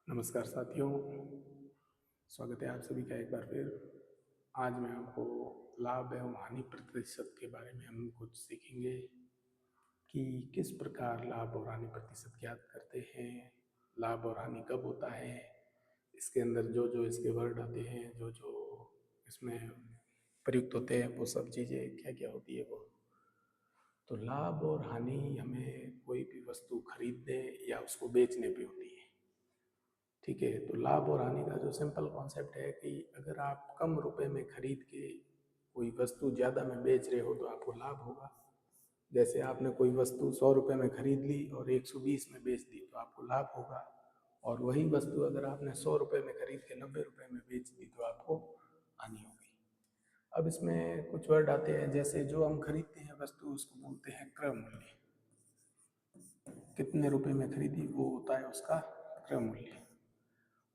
नमस्कार साथियों, स्वागत है आप सभी का एक बार फिर। आज मैं आपको लाभ एवं हानि प्रतिशत के बारे में हम कुछ सीखेंगे कि किस प्रकार लाभ और हानि प्रतिशत ज्ञात करते हैं, लाभ और हानि कब होता है, इसके अंदर जो जो इसके वर्ड आते हैं, जो जो इसमें प्रयुक्त होते हैं, वो सब चीज़ें क्या क्या होती है वो। तो लाभ और हानि हमें कोई भी वस्तु खरीदने या उसको बेचने पे होती है। ठीक है, तो लाभ और हानि का जो सिंपल कॉन्सेप्ट है कि अगर आप कम रुपए में खरीद के कोई वस्तु ज़्यादा में बेच रहे हो तो आपको लाभ होगा। जैसे आपने कोई वस्तु 100 रुपये में खरीद ली और 120 में बेच दी तो आपको लाभ होगा। और वही वस्तु अगर आपने 100 रुपये में खरीद के 90 रुपये में बेच दी तो आपको हानि होगी। अब इसमें कुछ वर्ड आते हैं, जैसे जो हम खरीदते हैं वस्तु उसको बोलते हैं क्रय मूल्य। कितने रुपए में खरीदी वो होता है उसका क्रय मूल्य।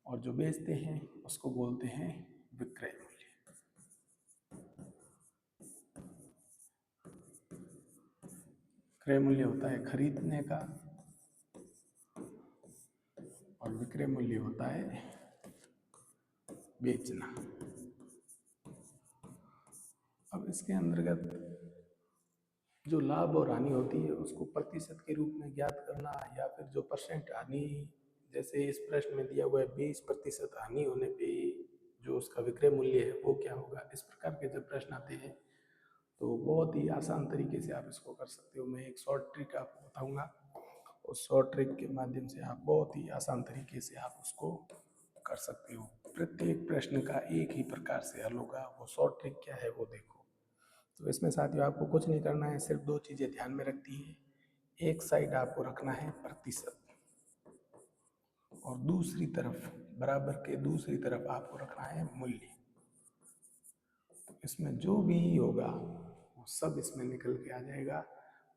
और जो बेचते हैं उसको बोलते हैं विक्रय मूल्य। क्रय मूल्य होता है खरीदने का और विक्रय मूल्य होता है बेचना। अब इसके अंतर्गत जो लाभ और हानि होती है उसको प्रतिशत के रूप में ज्ञात करना या फिर जो परसेंट हानि, जैसे इस प्रश्न में दिया हुआ है 20% हानि होने पे जो उसका विक्रय मूल्य है वो क्या होगा। इस प्रकार के जब प्रश्न आते हैं तो बहुत ही आसान तरीके से आप इसको कर सकते हो। मैं एक शॉर्ट ट्रिक आपको बताऊंगा, उस शॉर्ट ट्रिक के माध्यम से आप बहुत ही आसान तरीके से आप उसको कर सकते हो। प्रत्येक प्रश्न का एक ही प्रकार से हल होगा। वो शॉर्ट ट्रिक क्या है वो देखो। तो इसमें साथियों आपको कुछ नहीं करना है, सिर्फ दो चीज़ें ध्यान में रखती है। एक साइड आपको रखना है प्रतिशत और दूसरी तरफ बराबर के दूसरी तरफ आपको रखना है मूल्य। तो इसमें जो भी होगा वो सब इसमें निकल के आ जाएगा।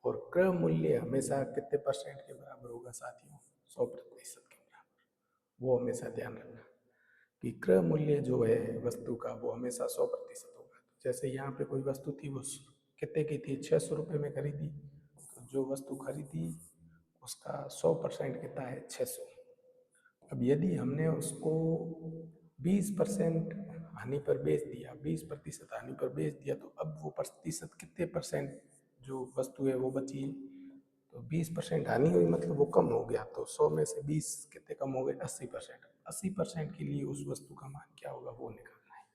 और क्रय मूल्य हमेशा कितने परसेंट के बराबर होगा साथियों? 100% के बराबर। वो हमेशा ध्यान रखना कि क्रय मूल्य जो है वस्तु का वो हमेशा 100% होगा। जैसे यहाँ पे कोई वस्तु थी, वो कितने की थी? 600 रुपये में खरीदी। तो जो वस्तु खरीदी उसका 100% कितना है? 600। अब यदि हमने उसको 20% हानि पर बेच दिया, 20% हानि पर बेच दिया, तो अब वो प्रतिशत कितने परसेंट जो वस्तु है वो बची है? तो 20% हानि हुई, मतलब वो कम हो गया। तो 100 में से 20 कितने कम हो गए? 80%। 80% के लिए उस वस्तु का मान क्या होगा वो निकालना है।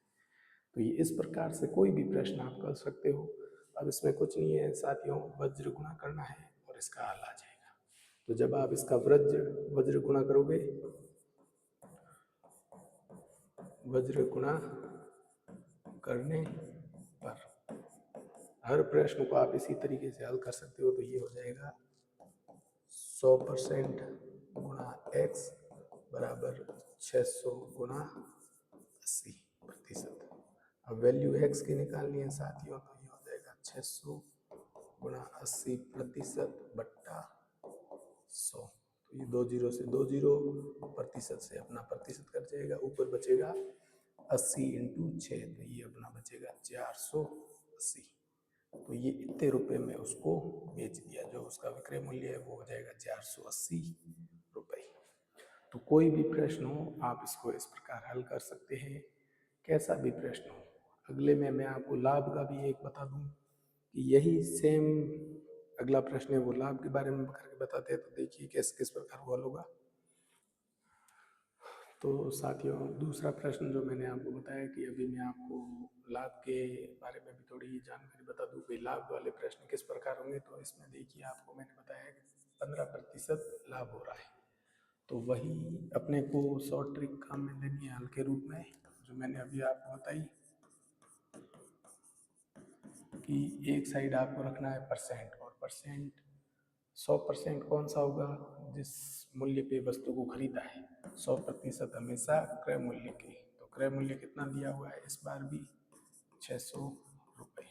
तो ये इस प्रकार से कोई भी प्रश्न आप कर सकते हो। अब इसमें कुछ नहीं है साथियों, वज्र गुणा करना है और इसका हल आ जाएगा। तो जब आप इसका वज्र गुणा करोगे, वज्र गुणा करने पर हर प्रश्न को आप इसी तरीके से हल कर सकते हो। तो ये हो जाएगा 100% गुणा x बराबर 600 गुणा 80%। अब वैल्यू x की निकालनी है साथियों, तो ये हो जाएगा 600 गुणा 80% बट्टा 100। तो ये 2 जीरो से 2 जीरो, प्रतिशत से अपना प्रतिशत कट जाएगा, ऊपर बचेगा 80 इंटू 6, तो ये अपना बचेगा 480। तो ये इतने रुपए में उसको बेच दिया। जो उसका विक्रय मूल्य है वो हो जाएगा 480 रुपये। तो कोई भी प्रश्न हो आप इसको इस प्रकार हल कर सकते हैं, कैसा भी प्रश्न हो। अगले में मैं आपको लाभ का भी एक बता दूं कि यही सेम अगला प्रश्न है वो लाभ के बारे में करके बताते हैं। तो देखिए किस किस प्रकार वो हल होगा। तो साथियों दूसरा प्रश्न जो मैंने आपको बताया कि अभी मैं आपको लाभ के बारे में भी थोड़ी जानकारी बता दूं कि लाभ वाले प्रश्न किस प्रकार होंगे। तो इसमें देखिए आपको मैंने बताया कि 15% लाभ हो रहा है, तो वही अपने को शॉर्ट ट्रिक काम में लेनी है हल के रूप में, जो मैंने अभी आपको बताई कि एक साइड आपको रखना है परसेंट। और परसेंट 100% कौन सा होगा? जिस मूल्य पे वस्तु को खरीदा है। 100% हमेशा क्रय मूल्य के। तो क्रय मूल्य कितना दिया हुआ है इस बार भी? 600 रुपये।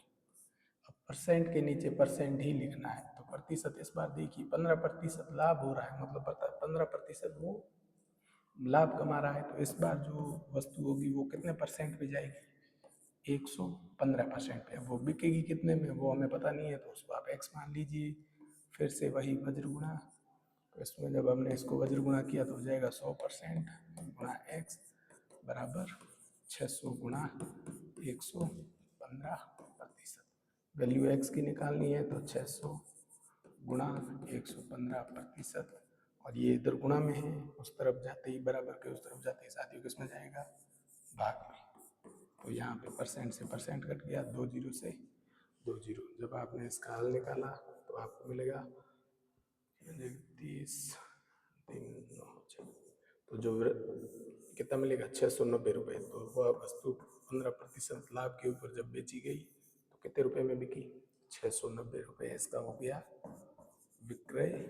अब परसेंट के नीचे परसेंट ही लिखना है। तो प्रतिशत इस बार देखिए 15% लाभ हो रहा है, मतलब 15% वो लाभ कमा रहा है। तो इस बार जो वस्तु होगी वो कितने परसेंट पे जाएगी? 115% पे। अब वो बिकेगी कितने में वो हमें पता नहीं है, तो उसको आप x मान लीजिए। फिर से वही वज्र गुणा तो इसमें जब हमने इसको वज्र गुणा किया तो हो जाएगा 100% गुणा x बराबर 600 गुणा 115%। वैल्यू x की निकालनी है तो 600 गुणा 115%, और ये इधर गुणा में है, उस तरफ जाते ही बराबर के उस तरफ जाते ही साथियों किसमें जाएगा, भाग में। तो यहाँ पे परसेंट से परसेंट कट गया, 2 जीरो से 2 जीरो। जब आपने इसका हल निकाला तो आपको मिलेगा 30 तो जो कितना मिलेगा 690 रुपये। तो वह वस्तु 15% लाभ के ऊपर जब बेची गई तो कितने रुपए में बिकी, 690 रुपये। इसका हो गया विक्रय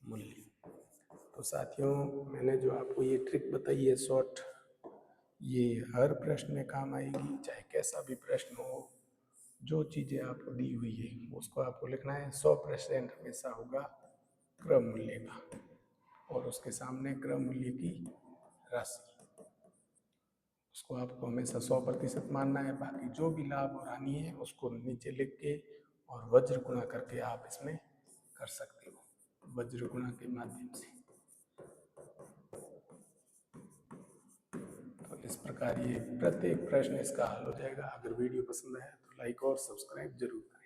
मूल्य। तो साथियों मैंने जो आपको ये ट्रिक बताई है शॉर्ट, ये हर प्रश्न में काम आएगी, चाहे कैसा भी प्रश्न हो। जो चीज़ें आपको दी हुई है उसको आपको लिखना है। 100% हमेशा होगा क्रय मूल्य का, और उसके सामने क्रय मूल्य की राशि, उसको आपको हमेशा 100% मानना है। बाकी जो भी लाभ और हानि है उसको नीचे लिख के और वज्र गुणा करके आप इसमें कर सकते हो, वज्र गुणा के माध्यम से। तो इस प्रकार ये प्रत्येक प्रश्न इसका हल हो जाएगा। अगर वीडियो पसंद आया तो लाइक और सब्सक्राइब जरूर करें।